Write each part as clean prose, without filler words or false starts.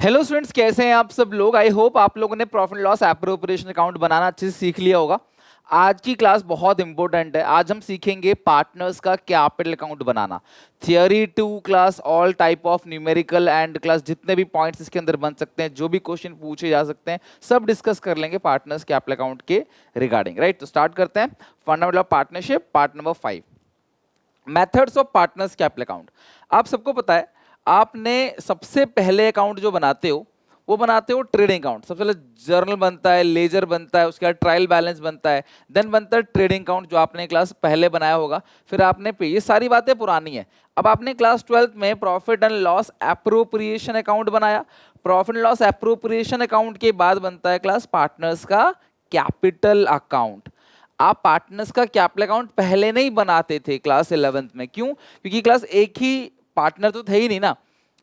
Hello students, कैसे हैं आप सब लोग। आई होप आप लोगों ने प्रॉफिट लॉस एप्रोप्रिएशन अकाउंट बनाना अच्छे से सीख लिया होगा। आज की क्लास बहुत इंपॉर्टेंट है। आज हम सीखेंगे पार्टनर्स का capital account banana. Theory 2 class, all type of numerical and class, जितने भी पॉइंट्स इसके अंदर बन सकते हैं, जो भी क्वेश्चन पूछे जा सकते हैं, सब डिस्कस कर लेंगे पार्टनर्स कैपिटल अकाउंट के रिगार्डिंग। राइट, तो स्टार्ट करते हैं। Fundamental of partnership, part number 5, methods of partners capital account. आप सबको पता है, आपने सबसे पहले अकाउंट जो बनाते हो वो बनाते हो ट्रेडिंग अकाउंट। सबसे पहले जर्नल बनता है, लेजर बनता है, उसके बाद ट्रायल बैलेंस बनता है, देन बनता है ट्रेडिंग अकाउंट जो आपने क्लास पहले बनाया होगा। फिर आपने पे, ये सारी बातें पुरानी है। अब आपने क्लास 12th में profit and loss appropriation account बनाया। Profit and loss appropriation account के बाद बनता है क्लास पार्टनर्स का कैपिटल अकाउंट। आप पार्टनर्स का कैपिटल अकाउंट पहले नहीं बनाते थे क्लास 11th में। क्यों? क्योंकि क्लास एक ही पार्टनर तो थे ही नहीं ना।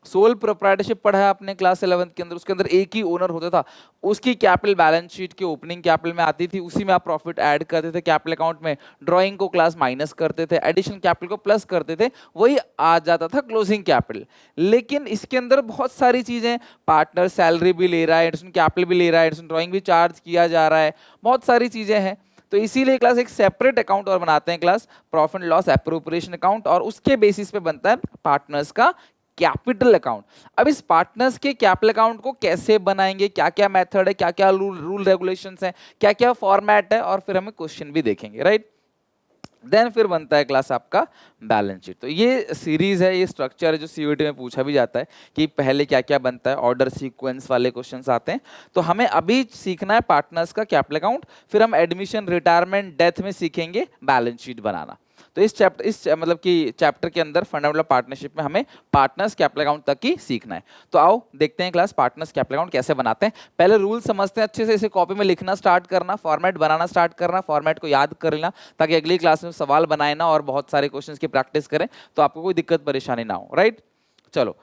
सोल प्रोप्राइटरशिप पढ़ा है आपने क्लास 11th के अंदर, उसके अंदर एक ही ओनर होता था। उसकी कैपिटल बैलेंस शीट की ओपनिंग कैपिटल में आती थी, उसी में आप प्रॉफिट ऐड करते थे कैपिटल अकाउंट में, ड्राइंग को क्लास माइनस करते थे, एडिशन कैपिटल को प्लस करते थे, वही आ जाता था क्लोजिंग कैपिटल। लेकिन इसके अंदर बहुत सारी चीजें, पार्टनर सैलरी भी ले रहा है, एडिशन कैपिटल भी ले रहा है, एडिशन ड्राइंग भी चार्ज किया जा रहा है, बहुत सारी चीजें हैं। तो इसीलिए क्लास एक सेपरेट अकाउंट और बनाते हैं, class profit and loss appropriation account, और उसके बेसिस पे बनता है पार्टनर्स का कैपिटल अकाउंट। अब इस पार्टनर्स के कैपिटल अकाउंट को कैसे बनाएंगे, क्या क्या मेथड है, क्या क्या रूल रेगुलेशंस हैं, क्या क्या फॉर्मेट है, और फिर हमें क्वेश्चन भी देखेंगे। राइट, देन फिर बनता है क्लास आपका बैलेंस शीट। तो ये सीरीज है, ये स्ट्रक्चर है जो सीयूईटी में पूछा भी जाता है कि पहले क्या क्या बनता है, ऑर्डर सीक्वेंस वाले क्वेश्चंस आते हैं। तो हमें अभी सीखना है पार्टनर्स का कैपिटल अकाउंट, फिर हम एडमिशन, रिटायरमेंट, डेथ में सीखेंगे बैलेंस शीट बनाना। तो मतलब कि चैप्टर के अंदर फंडामेंटल पार्टनरशिप में हमें पार्टनर्स कैपिटल अकाउंट तक ही सीखना है। तो आओ देखते हैं क्लास पार्टनर्स कैपिटल अकाउंट कैसे बनाते हैं। पहले रूल समझते हैं अच्छे से, इसे कॉपी में लिखना स्टार्ट करना, फॉर्मेट बनाना स्टार्ट करना, फॉर्मेट को याद कर लेना, ताकि अगली क्लास में सवाल बनाए ना और बहुत सारे क्वेश्चन की प्रैक्टिस करें, तो आपको कोई दिक्कत परेशानी ना हो। राइट, चलो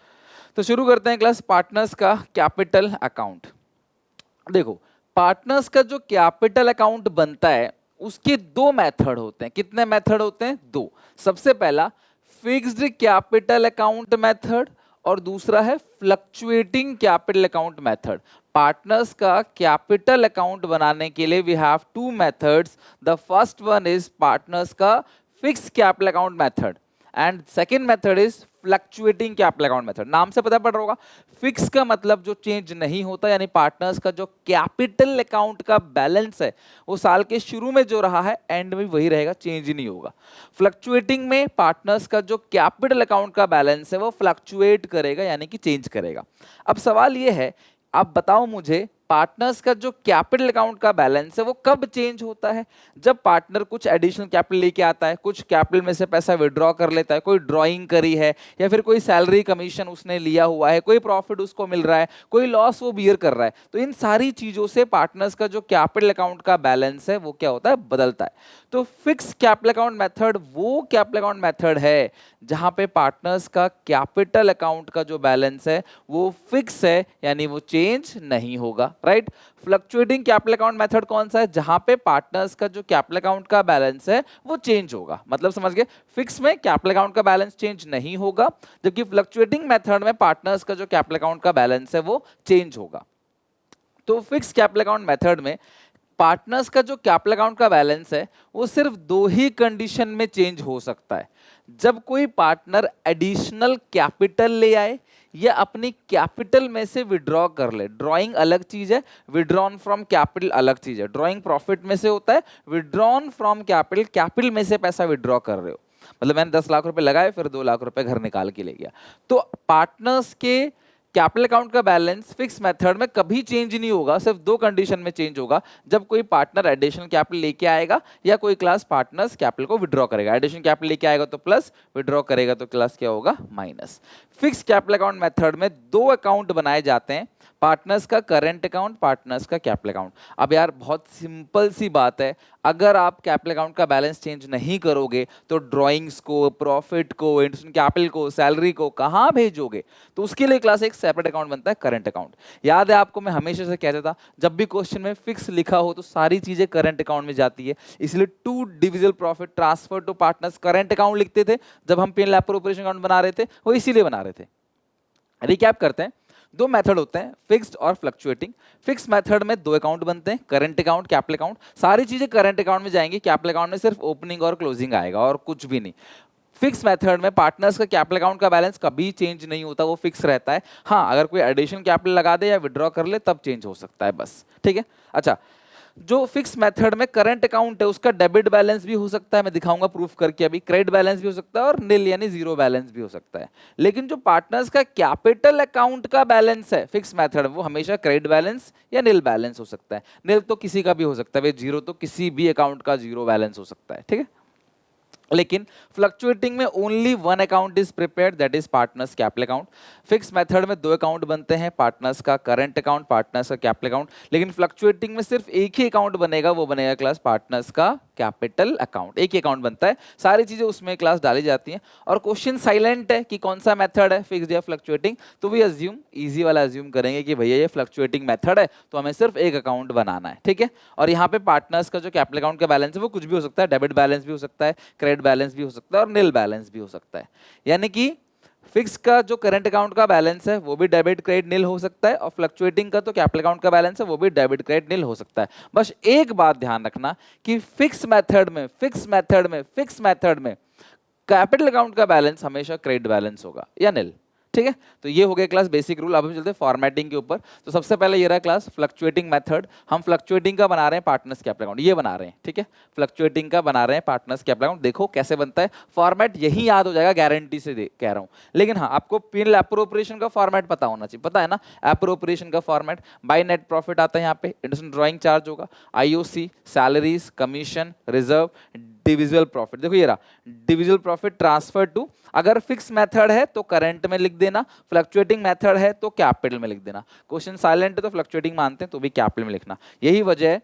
तो शुरू करते हैं क्लास पार्टनर्स का कैपिटल अकाउंट। देखो, पार्टनर्स का जो कैपिटल अकाउंट बनता है उसके दो मेथड होते हैं। कितने मेथड होते हैं? दो। सबसे पहला फिक्स्ड कैपिटल अकाउंट मेथड, और दूसरा है fluctuating capital account method. Partners का कैपिटल अकाउंट बनाने के लिए we have two methods. The first one is partners का fixed capital account method, and second method is fluctuating capital account method. नाम से पता पड़ रहा होगा, फिक्स का मतलब जो चेंज नहीं होता, यानी पार्टनर्स का जो कैपिटल अकाउंट का बैलेंस है वो साल के शुरू में जो रहा है एंड में वही रहेगा, चेंज ही नहीं होगा। फ्लक्चुएटिंग में पार्टनर्स का जो कैपिटल अकाउंट का बैलेंस है वो फ्लक्चुएट करेगा, यानी कि चेंज करेगा। अब सवाल ये है, आप बताओ मुझे, पार्टनर्स का जो कैपिटल अकाउंट का बैलेंस है वो कब चेंज होता है? जब पार्टनर कुछ एडिशनल कैपिटल लेके आता है, कुछ कैपिटल में से पैसा विड्रॉ कर लेता है, कोई ड्राइंग करी है, या फिर कोई सैलरी कमीशन उसने लिया हुआ है, कोई प्रॉफिट उसको मिल रहा है, कोई लॉस वो बियर कर रहा है, तो इन सारी चीजों से पार्टनर्स का जो कैपिटल अकाउंट का बैलेंस है वो क्या होता है? बदलता है। तो फिक्स कैपिटल अकाउंट मेथड वो कैपिटल अकाउंट मेथड है जहां पे पार्टनर्स का कैपिटल अकाउंट का जो बैलेंस है वो फिक्स है, यानी वो चेंज नहीं होगा। Right, fluctuating capital account method कौन सा है? जहां पे पार्टनर्स का जो कैपिटल अकाउंट का बैलेंस है वो चेंज होगा। मतलब समझ गए, फिक्स में कैपिटल अकाउंट का बैलेंस चेंज नहीं होगा, जबकि फ्लक्चुएटिंग मेथड में पार्टनर्स का जो कैपिटल अकाउंट का बैलेंस है वो चेंज होगा। तो फिक्स कैपिटल अकाउंट मेथड में पार्टनर्स का जो कैपिटल अकाउंट का बैलेंस है वो सिर्फ दो ही कंडीशन में चेंज हो सकता है। जब कोई पार्टनर एडिशनल कैपिटल ले आए या अपनी कैपिटल में से विड्रॉ कर ले। ड्राइंग अलग चीज है, विड्रॉन फ्रॉम कैपिटल अलग चीज है। ड्राइंग प्रॉफिट में से होता है, विड्रॉन फ्रॉम कैपिटल, कैपिटल में से पैसा विड्रॉ कर रहे हो। मतलब मैंने 10 लाख रुपए लगाए, फिर 2 लाख रुपए घर निकाल के ले गया। तो पार्टनर्स के कैपिटल अकाउंट का बैलेंस फिक्स मेथड में कभी चेंज नहीं होगा, सिर्फ दो कंडीशन में चेंज होगा। जब कोई पार्टनर एडिशनल कैपिटल लेके आएगा या कोई क्लास पार्टनर्स कैपिटल को विड्रॉ करेगा। एडिशनल कैपिटल लेके आएगा तो प्लस, विड्रॉ करेगा तो क्लास क्या होगा? Minus. Fix capital account method में दो अकाउंट बनाए जाते हैं, पार्टनर्स का करंट अकाउंट, पार्टनर्स का कैपिटल अकाउंट। अब यार बहुत सिंपल सी बात है, अगर आप कैपिटल अकाउंट का बैलेंस चेंज नहीं करोगे तो ड्राइंग्स को, प्रॉफिट को, इंटरेस्ट कैपिटल को, सैलरी को कहां भेजोगे? तो उसके लिए क्लास एक सेपरेट अकाउंट बनता है, करंट अकाउंट। याद है आपको, मैं हमेशा से कहता था जब भी क्वेश्चन में फिक्स लिखा हो तो सारी चीजें करंट अकाउंट में जाती है, इसलिए to divisible profit transfer to partners current account लिखते थे। जब हम पी एंड एल अकाउंट बना रहे थे वो इसीलिए बना रहे थे। रिकैप करते हैं, दो मेथड होते हैं, फिक्स्ड और फ्लक्चुएटिंग। फिक्स मेथड में दो अकाउंट बनते हैं, करंट अकाउंट, कैपिटल अकाउंट। सारी चीजें करंट अकाउंट में जाएंगी, कैपिटल अकाउंट में सिर्फ ओपनिंग और क्लोजिंग आएगा और कुछ भी नहीं। फिक्स मेथड में पार्टनर्स का कैपिटल अकाउंट का बैलेंस कभी चेंज नहीं होता, वो फिक्स रहता है। हाँ, अगर कोई एडिशनल कैपिटल लगा दे या विड्रॉ कर ले तब चेंज हो सकता है बस, ठीक है। अच्छा, जो फिक्स मेथड में करंट अकाउंट है उसका डेबिट बैलेंस भी हो सकता है, मैं दिखाऊंगा प्रूफ करके अभी। क्रेडिट बैलेंस भी हो सकता है और नील यानी जीरो बैलेंस भी हो सकता है। लेकिन जो पार्टनर्स का कैपिटल अकाउंट का बैलेंस है फिक्स मेथड, वो हमेशा क्रेडिट बैलेंस या नील बैलेंस हो सकता है। नील तो किसी का भी हो सकता है, जीरो तो किसी भी अकाउंट का जीरो बैलेंस हो सकता है, ठीक है। लेकिन फ्लक्चुएटिंग में only one account is prepared, that is partners capital account. Fix method में दो अकाउंट बनते हैं, पार्टनर्स का करंट अकाउंट, पार्टनर्स का कैपिटल अकाउंट। लेकिन फ्लक्चुएटिंग में सिर्फ एक ही अकाउंट बनेगा, वो बनेगा क्लास पार्टनर्स का कैपिटल अकाउंट। एक ही अकाउंट बनता है, सारी चीजें उसमें क्लास डाली जाती हैं। और क्वेश्चन साइलेंट है कि कौन सा मेथड है, फिक्स्ड या फ्लक्चुएटिंग, तो वी अज्यूम, इजी वाला अज्यूम करेंगे कि भैया ये फ्लक्चुएटिंग मेथड है तो हमें सिर्फ एक अकाउंट बनाना है, ठीक है। और यहाँ पे पार्टनर्स का जो कैपिटल अकाउंट का बैलेंस है वो कुछ भी हो सकता है, डेबिट बैलेंस भी हो सकता है, क्रेडिट बैलेंस भी हो सकता है और नील बैलेंस भी हो सकता है। यानी कि फिक्स का जो करंट अकाउंट का बैलेंस है वो भी डेबिट क्रेडिट नील हो सकता है, और फ्लक्चुएटिंग का तो कैपिटल अकाउंट का बैलेंस है वो भी डेबिट क्रेडिट नील हो सकता है। बस एक बात ध्यान रखना कि फिक्स मेथड में कैपिटल अकाउंट का बैलेंस हमेशा क्रेडिट बैलेंस होगा या नील, ठीक है। तो ये हो गया क्लास बेसिक रूल। अब हम चलते हैं फॉर्मेटिंग के ऊपर। तो सबसे पहले ये रहा क्लास फ्लक्चुएटिंग मेथड। हम फ्लक्चुएटिंग का बना रहे हैं पार्टनर्स कैपिटल अकाउंट, ये बना रहे हैं, ठीक है। फ्लक्चुएटिंग का बना रहे हैं पार्टनर्स कैपिटल अकाउंट। देखो कैसे बनता है, फॉर्मेट यही याद हो जाएगा, गारंटी से कह रहा हूं। लेकिन हाँ, आपको P&L एप्रोप्रिएशन का फॉर्मेट पता होना चाहिए, पता है ना एप्रोप्रिएशन का फॉर्मेट। बाय नेट प्रॉफिट आता है यहाँ पे, इंटरेस्ट ड्राइंग चार्ज होगा, IOC, salaries, commission, reserve, divisible profit. देखो ये रहा डिविजिबल प्रॉफिट ट्रांसफर टू, अगर फिक्स मेथड है तो करंट में लिख देना, फ्लक्चुएटिंग मेथड है तो कैपिटल में लिख देना। क्वेश्चन साइलेंट है तो फ्लक्चुएटिंग मानते हैं तो भी कैपिटल में लिखना। यही वजह है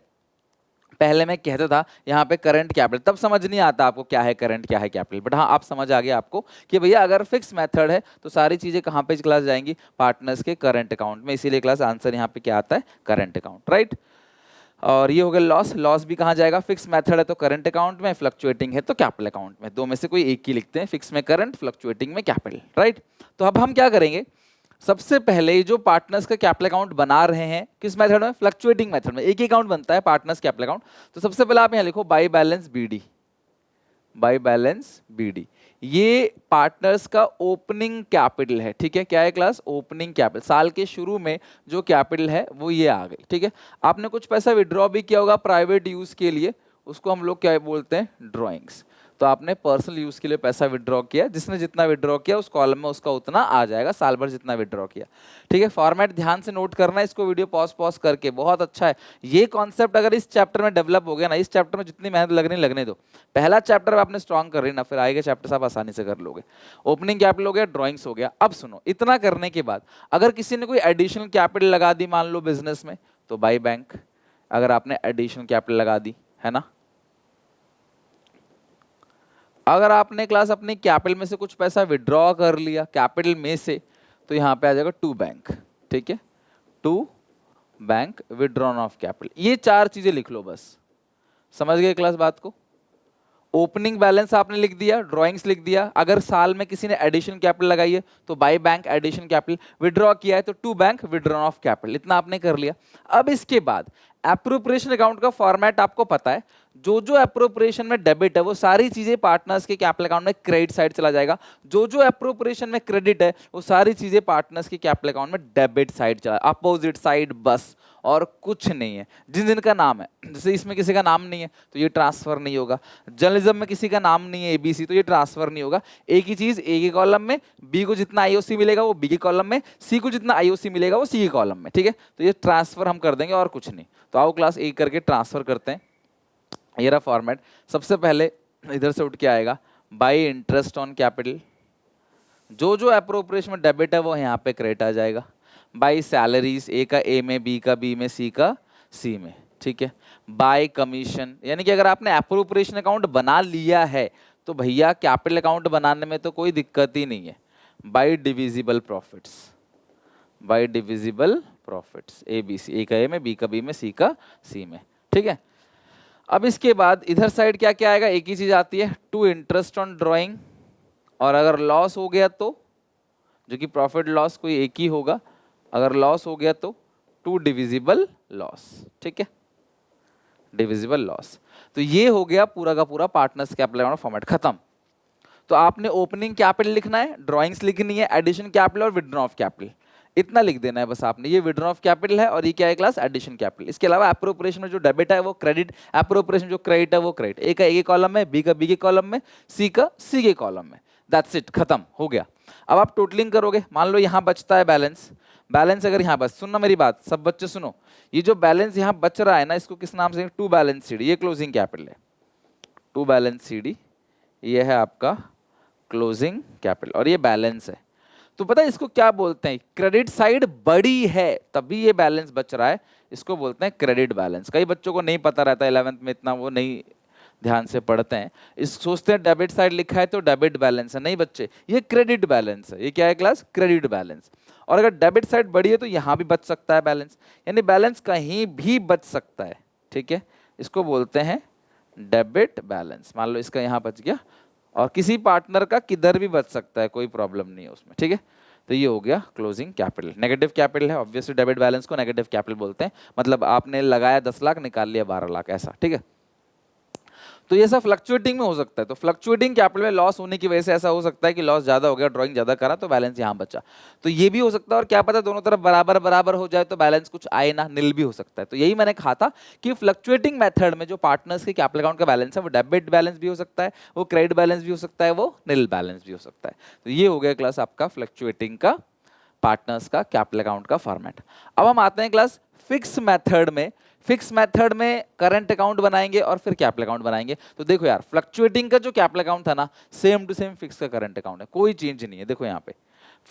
पहले मैं कहता था यहाँ पे करंट कैपिटल, तब समझ नहीं आता आपको क्या है करंट क्या है कैपिटल, बट हाँ आप समझ आ गया आपको कि भैया अगर फिक्स मेथड है तो सारी चीजें कहाँ पे क्लास जाएंगी, पार्टनर्स के करंट अकाउंट में। इसीलिए क्लास आंसर यहाँ पे क्या आता है, करंट अकाउंट, राइट। और ये हो गया लॉस। लॉस भी कहाँ जाएगा, फिक्स मेथड है तो करंट अकाउंट में, फ्लक्चुएटिंग है तो कैपिटल अकाउंट में। दो में से कोई एक ही लिखते हैं, फिक्स में करंट, फ्लक्चुएटिंग में कैपिटल, राइट। तो अब हम क्या करेंगे, सबसे पहले जो पार्टनर्स का कैपिटल अकाउंट बना रहे हैं किस मेथड में, फ्लक्चुएटिंग मेथड में। एक ही अकाउंट बनता है पार्टनर्स कैपिटल अकाउंट। तो सबसे पहले आप यहाँ लिखो by balance BD, by balance BD. ये पार्टनर्स का ओपनिंग कैपिटल है, ठीक है। क्या है क्लास, ओपनिंग कैपिटल। साल के शुरू में जो कैपिटल है वो ये आ गई, ठीक है। आपने कुछ पैसा विड्रॉ भी किया होगा प्राइवेट यूज के लिए, उसको हम लोग क्या बोलते हैं, ड्रॉइंग्स। तो आपने पर्सनल यूज के लिए पैसा विड्रॉ किया, जिसने जितना विड्रॉ किया उस कॉलम में उसका उतना आ जाएगा, साल भर जितना विड्रॉ किया, ठीक है। फॉर्मेट ध्यान से नोट करना है, इसको वीडियो पॉज करके, बहुत अच्छा है ये कॉन्सेप्ट। अगर इस चैप्टर में डेवलप हो गया ना, इस चैप्टर में जितनी मेहनत लगने दो, पहला चैप्टर आपने स्ट्रॉन्ग कर रही ना, फिर आगे चैप्टर आप आसानी से कर लोगे। ओपनिंग कैपिटल हो गया, ड्रॉइंग्स हो गया। अब सुनो, इतना करने के बाद अगर किसी ने कोई एडिशनल कैपिटल लगा दी मान लो बिजनेस में, तो बाई बैंक, अगर आपने एडिशनल कैपिटल लगा दी है ना, अगर आपने क्लास अपनी कैपिटल में से कुछ पैसा विड्रॉ कर लिया कैपिटल में से, तो यहां पे आ जाएगा टू बैंक, ठीक है। To bank withdrawn of capital, ये चार चीजें लिख लो बस, समझ गए क्लास बात को। ओपनिंग बैलेंस आपने लिख दिया, ड्राइंग्स लिख दिया, अगर साल में किसी ने एडिशन कैपिटल लगाई है तो by bank addition capital, withdraw किया है तो to bank withdrawn of capital, इतना आपने कर लिया। अब इसके बाद एप्रोप्रिएशन अकाउंट का फॉर्मेट आपको पता है, जो जो एप्रोप्रिएशन में डेबिट है वो सारी चीजें पार्टनर्स के कैपिटल अकाउंट में क्रेडिट साइड चला जाएगा, जो जो एप्रोप्रिएशन में क्रेडिट है वो सारी चीजें पार्टनर्स के कैपिटल अकाउंट में डेबिट साइड चला, अपोजिट साइड बस, और कुछ नहीं है। जिन जिन का नाम है, जैसे इसमें किसी का नाम नहीं है तो ये ट्रांसफर नहीं होगा, जर्नलिज्म में किसी का नाम नहीं है एबीसी, तो ये ट्रांसफर नहीं होगा। एक ही चीज ए के कॉलम में, बी को जितना आईओसी मिलेगा वो बी के कॉलम में, सी को जितना आईओसी मिलेगा वो सी के कॉलम में, ठीक है। तो ये ट्रांसफर हम कर देंगे और कुछ नहीं। तो आओ क्लास एक करके ट्रांसफर करते हैं। ये रहा फॉर्मेट। सबसे पहले इधर से उठ के आएगा बाय इंटरेस्ट ऑन कैपिटल, जो जो एप्रोप्रिएशन में डेबिट है वो यहाँ पे क्रेडिट आ जाएगा। बाय सैलरीज, ए का ए में, बी का बी में, सी का सी में, ठीक है। बाय कमीशन, यानी कि अगर आपने एप्रोप्रिएशन अकाउंट बना लिया है तो भैया कैपिटल अकाउंट बनाने में तो कोई दिक्कत ही नहीं है। By divisible profits, by divisible profits, A B C, A का ए में, बी का बी में, सी का सी में, ठीक है। अब इसके बाद इधर साइड क्या क्या आएगा, एक ही चीज आती है, टू इंटरेस्ट ऑन ड्राइंग, और अगर लॉस हो गया तो, जो कि प्रॉफिट लॉस कोई एक ही होगा, अगर लॉस हो गया तो टू डिविजिबल लॉस, ठीक है, डिविजिबल लॉस। तो ये हो गया पूरा का पूरा पार्टनर्स कैपिटल अकाउंट फॉर्मेट, खत्म। तो आपने ओपनिंग कैपिटल लिखना है, ड्राइंग्स लिखनी है, एडिशन कैपिटल और विड्रॉ ऑफ कैपिटल, इतना लिख देना है बस आपने। ये विड्रॉ ऑफ कैपिटल है और ये क्या है क्लास, एडिशन कैपिटल। इसके अलावा एप्रोप्रिएशन में जो डेबिट है वो क्रेडिट, एप्रोप्रिएशन जो क्रेडिट है वो क्रेडिट। ए का ए के कॉलम में, बी का बी के कॉलम में, सी का सी के कॉलम में। दैट्स इट, खत्म हो गया। अब आप टोटलिंग करोगे, मान लो यहाँ बचता है बैलेंस, बैलेंस अगर यहाँ बच, सुनना मेरी बात सब बच्चे सुनो, ये जो बैलेंस यहाँ बच रहा है ना, इसको किस नाम से, टू बैलेंस सीडी, ये क्लोजिंग कैपिटल है, टू बैलेंस सीडी, ये है आपका क्लोजिंग कैपिटल और ये बैलेंस है। तो पता है इसको क्या बोलते हैं, क्रेडिट साइड बड़ी है तभी ये बैलेंस बच रहा है, इसको बोलते हैं क्रेडिट बैलेंस। कई बच्चों को नहीं पता रहता, 11th में इतना वो नहीं ध्यान से पढ़ते हैं, इस सोचते हैं डेबिट साइड लिखा है तो डेबिट बैलेंस है। नहीं बच्चे, ये क्रेडिट बैलेंस है। ये क्या है क्लास, क्रेडिट बैलेंस। और अगर डेबिट साइड बड़ी है तो यहाँ भी बच सकता है बैलेंस, यानी बैलेंस कहीं भी बच सकता है, ठीक है, इसको बोलते हैं डेबिट बैलेंस। मान लो इसका यहाँ बच गया और किसी पार्टनर का किधर भी बच सकता है, कोई प्रॉब्लम नहीं है उसमें, ठीक है। तो ये हो गया क्लोजिंग कैपिटल। नेगेटिव कैपिटल है, ऑब्वियसली डेबिट बैलेंस को नेगेटिव कैपिटल बोलते हैं, मतलब आपने लगाया 10 लाख निकाल लिया 12 लाख ऐसा, ठीक है। तो ये सब फ्लक्चुएटिंग में हो सकता है। तो फ्लक्चुएटिंग कैपिटल में लॉस होने की वजह से ऐसा हो सकता है कि लॉस ज्यादा हो गया, ड्राइंग ज्यादा करा तो बैलेंस यहाँ बचा, तो ये भी हो सकता है। और क्या पता दोनों तरफ बराबर बराबर हो जाए तो बैलेंस कुछ आए ना, निल भी हो सकता है। तो यही मैंने कहा था कि फ्लक्चुएटिंग मेथड में जो पार्टनर्स के कैपिटल अकाउंट का बैलेंस है वो डेबिट बैलेंस भी हो सकता है, वो क्रेडिट बैलेंस भी हो सकता है, वो निल बैलेंस भी हो सकता है। तो ये हो गया क्लास आपका फ्लक्चुएटिंग का पार्टनर्स का कैपिटल अकाउंट का फॉर्मेट। अब हम आते हैं क्लास फिक्स मेथड में। फिक्स मेथड में करंट अकाउंट बनाएंगे और फिर कैपिटल अकाउंट बनाएंगे। तो देखो यार, फ्लक्चुएटिंग का जो कैपिटल अकाउंट था ना, सेम टू सेम फिक्स का करंट अकाउंट है, कोई चेंज नहीं है। देखो यहाँ पे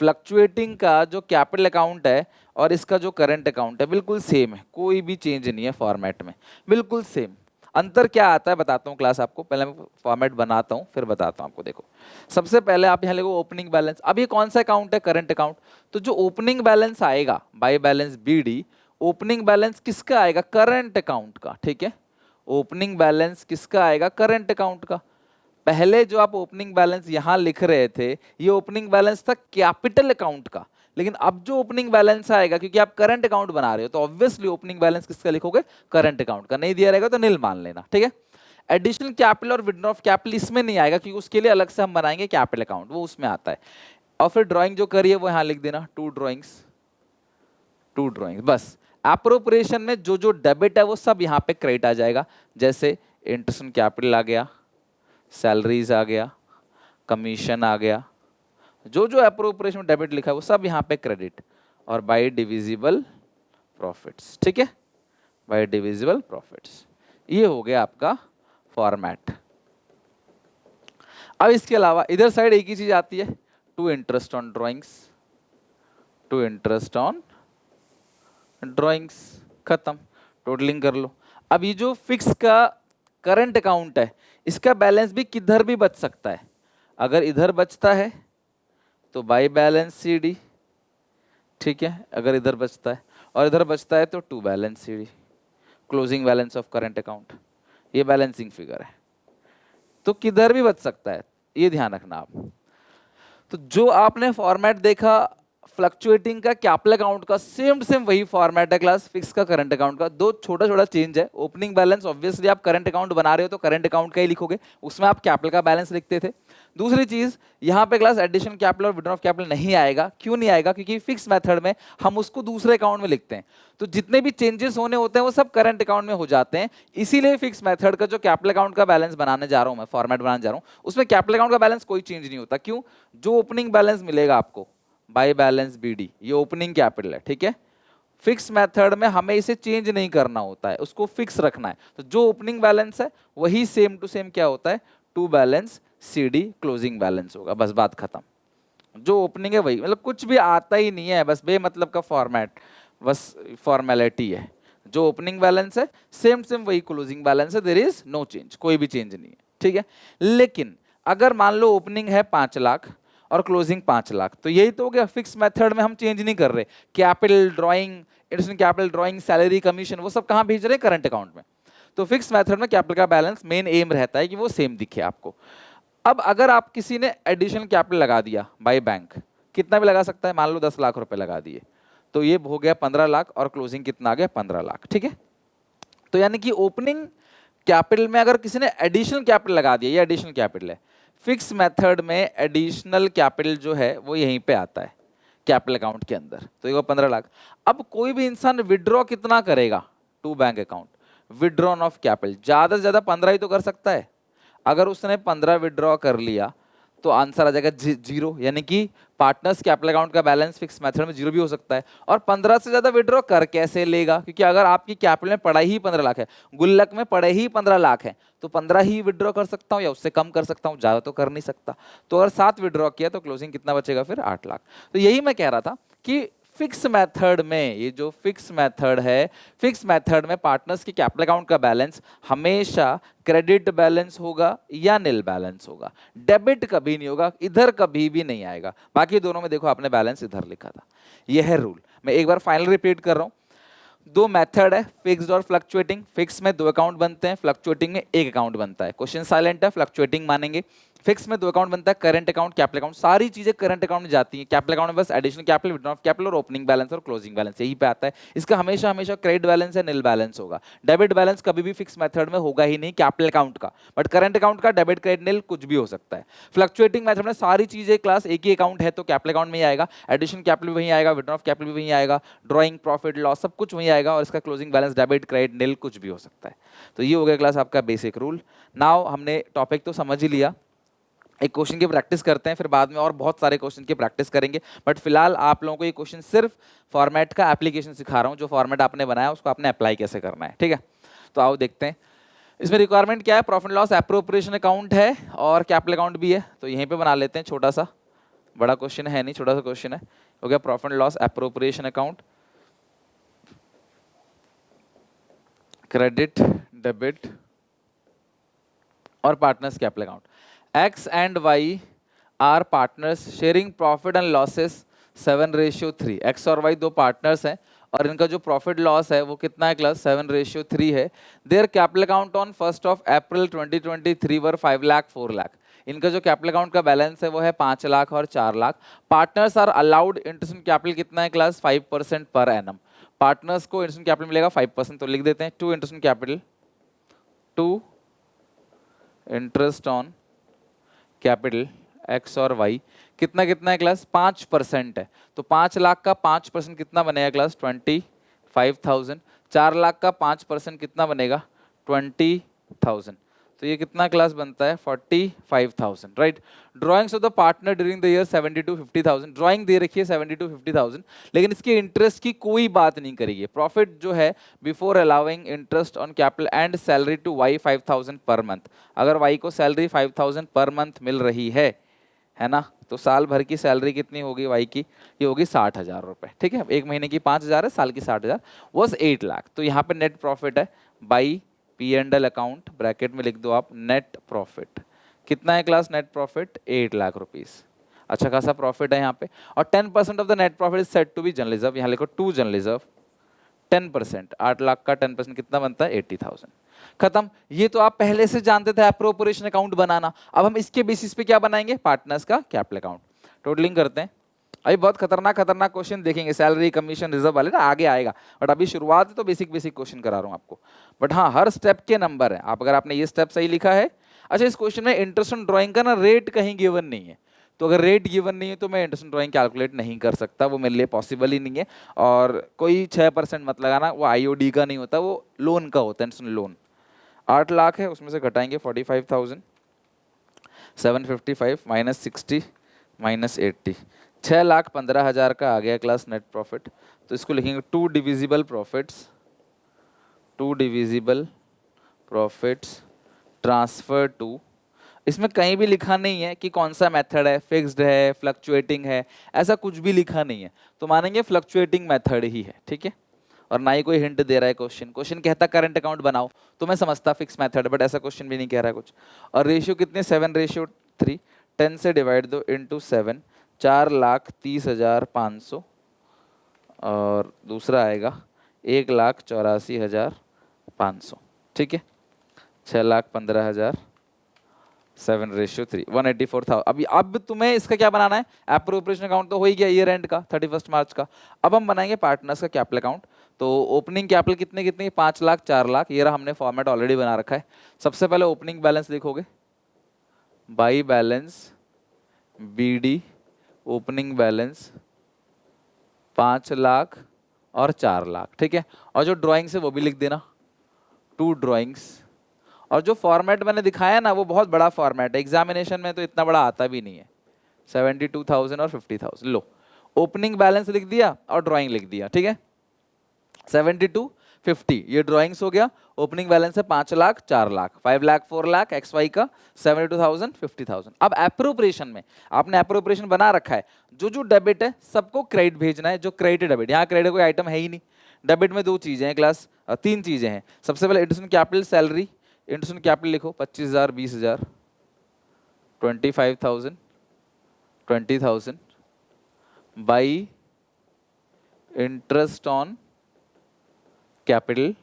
फ्लक्चुएटिंग का जो कैपिटल अकाउंट है और इसका जो करंट अकाउंट है बिल्कुल सेम है, कोई भी चेंज नहीं है फॉर्मेट में, बिल्कुल सेम। अंतर क्या आता है बताता हूँ क्लास आपको, पहले मैं फॉर्मेट बनाता हूँ फिर बताता हूँ आपको। देखो सबसे पहले आप यहाँ लिखो ओपनिंग बैलेंस। अब ये कौन सा अकाउंट है, करंट अकाउंट। तो जो ओपनिंग बैलेंस आएगा by balance BD, opening balance किसका आएगा, करंट अकाउंट का, ठीक है। ओपनिंग बैलेंस किसका आएगा, करंट अकाउंट का। पहले जो आप ओपनिंग बैलेंस यहां लिख रहे थे ये ओपनिंग बैलेंस था कैपिटल अकाउंट का, लेकिन अब जो ओपनिंग बैलेंस आएगा, क्योंकि आप करंट अकाउंट बना रहे हो तो ऑब्वियसली ओपनिंग बैलेंस किसका लिखोगे, करंट अकाउंट का। नहीं दिया रहेगा तो नील मान लेना, ठीक है। एडिशनल कैपिटल और विड्रॉ ऑफ कैपिटल इसमें नहीं आएगा क्योंकि उसके लिए अलग से हम बनाएंगे कैपिटल अकाउंट, वो उसमें आता है। और फिर ड्राइंग जो करिए वो यहां लिख देना, टू ड्राइंग्स, टू ड्राइंग्स बस। एप्रोप्रिएशन में जो जो डेबिट है वो सब यहाँ पे क्रेडिट आ जाएगा, जैसे इंटरेस्ट ऑन कैपिटल आ गया, सैलरीज आ गया, कमीशन आ गया, जो जो एप्रोप्रिएशन में डेबिट लिखा है वो सब यहाँ पे क्रेडिट। और बाय डिविजिबल प्रॉफिट्स, ठीक है, बाय डिविजिबल प्रॉफिट्स। ये हो गया आपका फॉर्मेट। अब इसके अलावा इधर साइड एक ही चीज आती है, to interest on drawings, to interest on drawings, खत्म, टोटलिंग कर लो। अब ये जो फिक्स का करंट अकाउंट है इसका बैलेंस भी किधर भी बच सकता है। अगर इधर बचता है तो बाय बैलेंस सीडी, ठीक है, अगर इधर बचता है, और इधर बचता है तो to balance CD, closing balance of current account. ये बैलेंसिंग फिगर है, तो किधर भी बच सकता है, ये ध्यान रखना आप। तो जो आपने फॉर्मेट देखा फ्लक्चुएटिंग का कैपिटल अकाउंट का, सेम टू सेम वही फॉर्मेट है क्लास फिक्स का करंट अकाउंट का। दो छोटा छोटा चेंज है, ओपनिंग बैलेंस ऑब्वियसली आप करंट अकाउंट बना रहे हो तो करंट अकाउंट का ही लिखोगे, उसमें आप कैपिटल का बैलेंस लिखते थे। दूसरी चीज यहाँ पे क्लास एडिशन कैपिटल और विड्रॉ ऑफ कैपिटल नहीं आएगा। क्यों नहीं आएगा, क्योंकि फिक्स मेथड में हम उसको दूसरे अकाउंट में लिखते हैं, तो जितने भी चेंजेस होने होते हैं वो सब करंट अकाउंट में हो जाते हैं। इसीलिए फिक्स मेथड का जो कैपिटल अकाउंट का बैलेंस बनाने जा रहा हूं मैं, फॉर्मेट बनाने जा रहा हूं, उसमें कैपिटल अकाउंट का बैलेंस कोई चेंज नहीं होता। क्यों, जो ओपनिंग बैलेंस मिलेगा आपको बाय बैलेंस बीडी, ये ओपनिंग कैपिटल है, ठीक है। फिक्स मेथड में हमें इसे चेंज नहीं करना होता है, उसको फिक्स रखना है। तो जो ओपनिंग बैलेंस है वही सेम टू सेम क्या होता है, to balance CD closing balance होगा, बस बात खत्म। जो ओपनिंग है वही, मतलब कुछ भी आता ही नहीं है, बस बेमतलब का फॉर्मेट, बस फॉर्मेलिटी है। जो ओपनिंग बैलेंस है सेम सेम वही क्लोजिंग बैलेंस है, देयर इज नो चेंज, कोई भी चेंज नहीं है, ठीक है। लेकिन अगर मान लो ओपनिंग है 5 लाख और क्लोजिंग 5 लाख, तो यही तो हो गया, फिक्स मेथड में हम चेंज नहीं कर रहे। Capital drawing, interest capital drawing, salary commission, वो सब कहाँ भेज रहे हैं, करंट अकाउंट में। तो फिक्स मेथड में कैपिटल का बैलेंस मेन एम रहता है कि वो सेम दिखे आपको। अब अगर आप किसी ने एडिशनल कैपिटल लगा दिया बाय बैंक, कितना भी लगा सकता है, मान लो 10 लाख रुपए लगा दिए, तो ये हो गया 15 लाख और क्लोजिंग कितना आ गया 15 लाख। ठीक है, तो यानी कि ओपनिंग कैपिटल में अगर किसी ने एडिशनल कैपिटल लगा दिया, ये एडिशनल कैपिटल है, फिक्स मेथड में एडिशनल कैपिटल जो है वो यहीं पे आता है कैपिटल अकाउंट के अंदर, तो ये 15 लाख। अब कोई भी इंसान विड्रॉ कितना करेगा to bank account, withdrawn of capital ज्यादा से ज्यादा 15 ही तो कर सकता है। अगर उसने 15 विड्रॉ कर लिया तो आंसर आ जाएगा जीरो, यानी कि पार्टनर्स कैपिटल अकाउंट का बैलेंस फिक्स मेथड में जीरो भी हो सकता है। और 15 से ज्यादा विड्रॉ कर कैसे लेगा, क्योंकि अगर आपकी कैपिटल में पड़ा ही 15 लाख है, गुल्लक में पड़े ही 15 लाख है, तो 15 ही विड्रॉ कर सकता हूं या उससे कम कर सकता हूं, ज्यादा तो कर नहीं सकता। तो अगर 7 विड्रॉ किया तो क्लोजिंग कितना बचेगा फिर 8 लाख। तो यही मैं कह रहा था कि फिक्स मेथड में, ये जो फिक्स मेथड है, फिक्स मेथड में पार्टनर्स की कैपिटल अकाउंट का बैलेंस हमेशा क्रेडिट बैलेंस होगा या नील बैलेंस होगा, डेबिट कभी नहीं होगा, इधर कभी भी नहीं आएगा। बाकी दोनों में देखो आपने बैलेंस इधर लिखा था, यह है रूल। मैं एक बार फाइनल रिपीट कर रहा हूं, दो मेथड है, फिक्स्ड और फ्लक्चुएटिंग। फिक्स में 2 अकाउंट बनते हैं, फ्लक्चुएटिंग में 1 अकाउंट बनता है। क्वेश्चन साइलेंट है, फ्लक्चुएटिंग मानेंगे। फिक्स में 2 अकाउंट बनता है, करंट अकाउंट, कैपिटल अकाउंट, सारी चीजें करंट अकाउंट में जाती हैं। कैपिटल अकाउंट में बस additional capital, withdraw of capital और ओपनिंग बैलेंस और क्लोजिंग बैलेंस यही पे आता है। इसका हमेशा हमेशा क्रेडिट बैलेंस या नील बैलेंस होगा। डेबिट बैलेंस कभी भी फिक्स मेथड में होगा ही नहीं कैपिटल अकाउंट का, बट करंट अकाउंट का डेबिट क्रेडिट नील कुछ भी हो सकता है। फ्लक्चुएटिंग मेथड में सारी चीजें क्लास एक ही अकाउंट है तो कैपिटल अकाउंट में ही आएगा, एडिशनल कैपिटल भी वहीं आएगा, विड्रॉ ऑफ कैपिटल भी वहीं आएगा, ड्रॉइंग प्रॉफिट लॉस सब कुछ वहीं आएगा, और इसका क्लोजिंग बैलेंस डेबिट क्रेडिट नील कुछ भी हो सकता है। तो ये हो गया क्लास आपका बेसिक रूल। नाउ हमने टॉपिक तो समझ ही लिया, एक क्वेश्चन की प्रैक्टिस करते हैं, फिर बाद में और बहुत सारे क्वेश्चन की प्रैक्टिस करेंगे। बट फिलहाल आप लोगों को ये क्वेश्चन सिर्फ फॉर्मेट का एप्लीकेशन सिखा रहा हूँ, जो फॉर्मेट आपने बनाया उसको आपने अप्लाई कैसे करना है। ठीक है, तो आओ देखते हैं। इसमें रिक्वायरमेंट क्या है, प्रॉफिट लॉस एप्रोप्रिएशन अकाउंट है और कैपिटल अकाउंट भी है, तो यहीं पे बना लेते हैं। छोटा सा, बड़ा क्वेश्चन है नहीं, छोटा सा क्वेश्चन है। हो गया profit loss appropriation account, credit, debit और partners capital account. X and Y are partners sharing profit and losses 7:3। X और Y दो पार्टनर्स हैं और इनका जो प्रॉफिट लॉस है वो कितना है क्लास 7:3 है। देयर कैपिटल अकाउंट ऑन 1 अप्रैल 2023 वर 5 लाख 4 लाख। इनका जो कैपिटल अकाउंट का बैलेंस है वो है 5 लाख और 4 lakh. Partners are allowed interest capital कितना है क्लास 5% पर एनम। पार्टनर्स को इंटरेस्ट कैपिटल मिलेगा 5%, तो लिख देते हैं to interest capital, to interest on capital X और वाई कितना कितना है क्लास 5% है, तो 5 लाख का 5% कितना बनेगा क्लास 25,000। 4 लाख का 5% कितना बनेगा 20,000, तो ये कितना क्लास बनता है 45,000। Right, drawings of the partner during the year 70 to 50,000। Drawing दे रखी है 70 to 50,000, लेकिन इसके इंटरेस्ट की कोई बात नहीं करेगी। प्रॉफिट जो है before allowing interest on capital and salary to Y 5,000 per month. अगर वाई को सैलरी 5,000 पर मंथ मिल रही है ना, तो साल भर की सैलरी कितनी होगी वाई की, ये होगी 60,000 रुपए। ठीक है, एक महीने की 5,000 है, साल की 60,000 वॉज 8 लाख। तो यहाँ पे नेट प्रॉफिट है by P and L account, bracket में लिख दो आप नेट प्रॉफिट। कितना है class net profit 8 lakh rupees. अच्छा खासा प्रॉफिट है यहाँ पे, और 10% of the net profit is set to be general reserve. यहाँ लिखो टू जनरल रिजर्व 10%, 8 लाख का 10% कितना बनता है 80,000। खत्म। ये तो आप पहले से जानते थे एप्रोप्रिएशन अकाउंट बनाना। अब हम इसके बेसिस पे क्या बनाएंगे, पार्टनर्स का कैपिटल अकाउंट। टोटलिंग करते हैं। अभी बहुत खतरनाक खतरनाक क्वेश्चन देखेंगे, सैलरी कमीशन रिजर्व वाले ना आगे आएगा, बट अभी शुरुआत है तो बेसिक बेसिक क्वेश्चन करा रहा हूं आपको। बट हाँ, हर स्टेप के नंबर है। आप अगर आपने ये स्टेप सही लिखा है। अच्छा, इस क्वेश्चन में इंटरेस्ट ऑन ड्राइंग का ना रेट कहीं गिवन नहीं है, तो अगर रेट गिवन नहीं है तो मैं इंटरेस्ट ऑन ड्राइंग कैलकुलेट नहीं कर सकता, वो मेरे लिए पॉसिबल ही नहीं है। और कोई 6% मत लगाना, वो आईओडी का नहीं होता, वो लोन का होता है, इंटरेस्ट लोन। 8 लाख है, उसमें से घटाएंगे 45,000, 755 माइनस 60 माइनस 80, 6,15,000 का आ गया क्लास नेट प्रॉफिट। तो इसको लिखेंगे to divisible profits, to divisible profits transfer to. इसमें कहीं भी लिखा नहीं है कि कौन सा मेथड है, फिक्स्ड है, फ्लक्चुएटिंग है, ऐसा कुछ भी लिखा नहीं है, तो मानेंगे फ्लक्चुएटिंग मेथड ही है। ठीक है, और ना ही कोई हिंट दे रहा है क्वेश्चन। क्वेश्चन कहता करंट अकाउंट बनाओ तो मैं समझता फिक्स मेथड, बट ऐसा क्वेश्चन भी नहीं कह रहा है कुछ। और रेशियो कितने 7:3, 10 से डिवाइड दो इंटू 7, 4,30,500, और दूसरा आएगा 1,84,500। ठीक है, 6,15,000, 7:3 184,000। अब तुम्हें इसका क्या बनाना है, एप्रोप्रिएशन अकाउंट तो हो ही गया ईयर एंड का 31 मार्च का। अब हम बनाएंगे पार्टनर्स का कैपिटल अकाउंट। तो ओपनिंग कैपिटल कितने कितने, 5 लाख 4 लाख, ये रहा, हमने फॉर्मेट ऑलरेडी बना रखा है। सबसे पहले ओपनिंग बैलेंस लिखोगे, by balance BD opening balance 5 lakh और 4 लाख, ठीक है। और जो ड्राइंग्स है वो भी लिख देना, 2 ड्राइंग्स। और जो फॉर्मेट मैंने दिखाया ना वो बहुत बड़ा फॉर्मेट है, एग्जामिनेशन में तो इतना बड़ा आता भी नहीं है। 72,000 और 50,000, लो ओपनिंग बैलेंस लिख दिया और ड्राइंग लिख दिया, ठीक है। 72 50 ये ड्राइंग्स हो गया, ओपनिंग बैलेंस है 5 लाख 4 लाख, 5 लाख 4 लाख एक्स वाई का 72,000 50,000। अब एप्रोप्रिएशन में आपने एप्रोप्रिएशन बना रखा है, जो जो डेबिट है सबको क्रेडिट भेजना है, जो क्रेडिट डेबिट, यहाँ क्रेडिट कोई आइटम है ही नहीं। डेबिट में 2 चीजें हैं क्लास, 3 चीजें हैं। सबसे पहले interest capital salary, interest capital लिखो 25,000 20,000 25,000 20,000 by interest on capital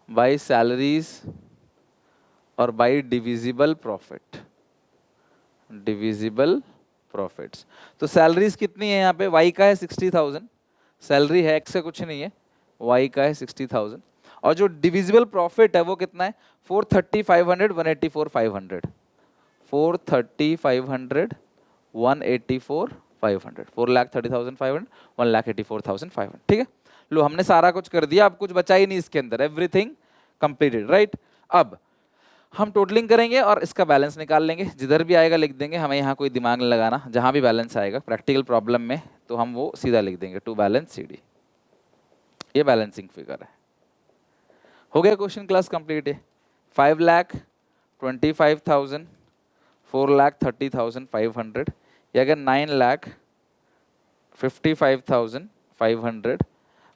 by salaries और by divisible profit, divisible profits. तो सैलरीज कितनी है यहाँ पे, वाई का है 60,000, सैलरी है एक्स से कुछ नहीं है, वाई का है 60,000। और जो डिविजिबल प्रॉफिट है वो कितना है, 430,500 184,500, 430,500 184,500, 4,30,500 1,84,500, ठीक है। लो हमने सारा कुछ कर दिया, अब कुछ बचा ही नहीं इसके अंदर, एवरीथिंग कंप्लीटेड, राइट। अब हम टोटलिंग करेंगे और इसका बैलेंस निकाल लेंगे, जिधर भी आएगा लिख देंगे, हमें यहाँ कोई दिमाग नहीं लगाना, जहाँ भी बैलेंस आएगा प्रैक्टिकल प्रॉब्लम में तो हम वो सीधा लिख देंगे, टू बैलेंस CD। ये बैलेंसिंग फिगर है, हो गया क्वेश्चन क्लास कंप्लीट है। 5,25,000 4,30,500 या अगर 9,55,500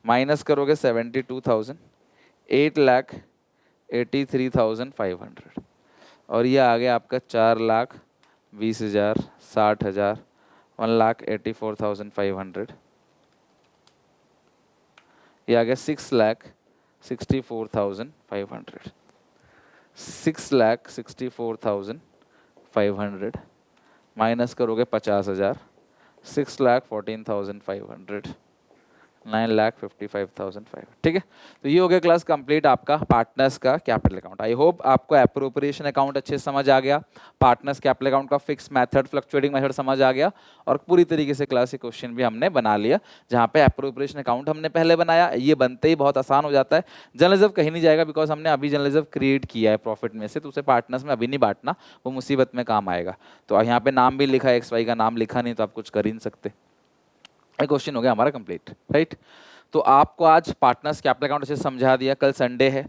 माइनस करोगे 72,000 8,83,500 और ये आ गया आपका 4,20,000 60,000 1,84,500, ये आ गया 6,64,500 6,64,500 माइनस करोगे 50,000 6,14,500 9,55,500, ठीक है। तो ये हो गया क्लास कंप्लीट आपका पार्टनर्स का कैपिटल अकाउंट। आई होप आपको एप्रोप्रिएशन अकाउंट अच्छे से समझ आ गया, पार्टनर्स कैपिटल अकाउंट का फिक्स मेथड फ्लक्चुएटिंग मेथड समझ आ गया, और पूरी तरीके से क्लास क्वेश्चन भी हमने बना लिया। जहाँ पे एप्रोप्रिएशन अकाउंट हमने पहले बनाया, ये बनते ही बहुत आसान हो जाता है। जनरल रिजर्व कहीं नहीं जाएगा, बिकॉज हमने अभी जनरल रिजर्व क्रिएट किया है प्रॉफिट में से, तो उसे पार्टनर्स में अभी नहीं बांटना, वो मुसीबत में काम आएगा। तो यहाँ पे नाम भी लिखा है, XY का नाम लिखा नहीं तो आप कुछ कर ही नहीं सकते। ये क्वेश्चन हो गया हमारा कंप्लीट, राइट। तो आपको आज पार्टनर्स कैपिटल अकाउंट अच्छे से समझा दिया। कल संडे है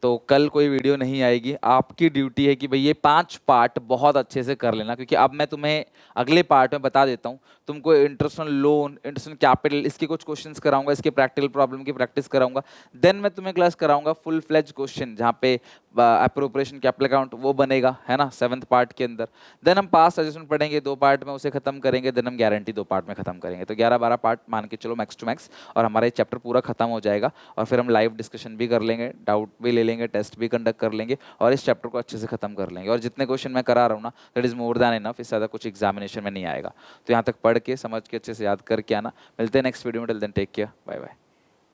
तो कल कोई वीडियो नहीं आएगी, आपकी ड्यूटी है कि भाई ये 5 पार्ट बहुत अच्छे से कर लेना, क्योंकि अब मैं तुम्हें अगले पार्ट में बता देता हूँ, तुमको interest on loan, interest on capital, इसके कुछ क्वेश्चंस कराऊंगा, इसके प्रैक्टिकल प्रॉब्लम की प्रैक्टिस कराऊंगा। देन मैं तुम्हें क्लास कराऊंगा फुल फ्लेज क्वेश्चन, जहाँ पे एप्रोप्रिएशन कैपिटल अकाउंट वो बनेगा, है ना, 7th पार्ट के अंदर। देन हम पास सजेशन पढ़ेंगे 2 पार्ट में, उसे खत्म करेंगे। देन हम गारंटी 2 पार्ट में खत्म करेंगे। तो 11-12 पार्ट मान के चलो मैक्स टू मैक्स, और हमारा ये चैप्टर पूरा खत्म हो जाएगा। और फिर हम लाइव डिस्कशन भी कर लेंगे, डाउट भी ले लेंगे, टेस्ट भी कंडक्ट कर लेंगे, और इस चैप्टर को अच्छे से खत्म कर लेंगे। और जितने क्वेश्चन मैं करा रहा हूँ ना, that is more than enough, इससे ज़्यादा कुछ एग्जामिनेशन में नहीं आएगा। तो यहाँ तक पढ़ के समझ के अच्छे से याद करके आना। मिलते हैं नेक्स्ट वीडियो में, till then take care, bye bye.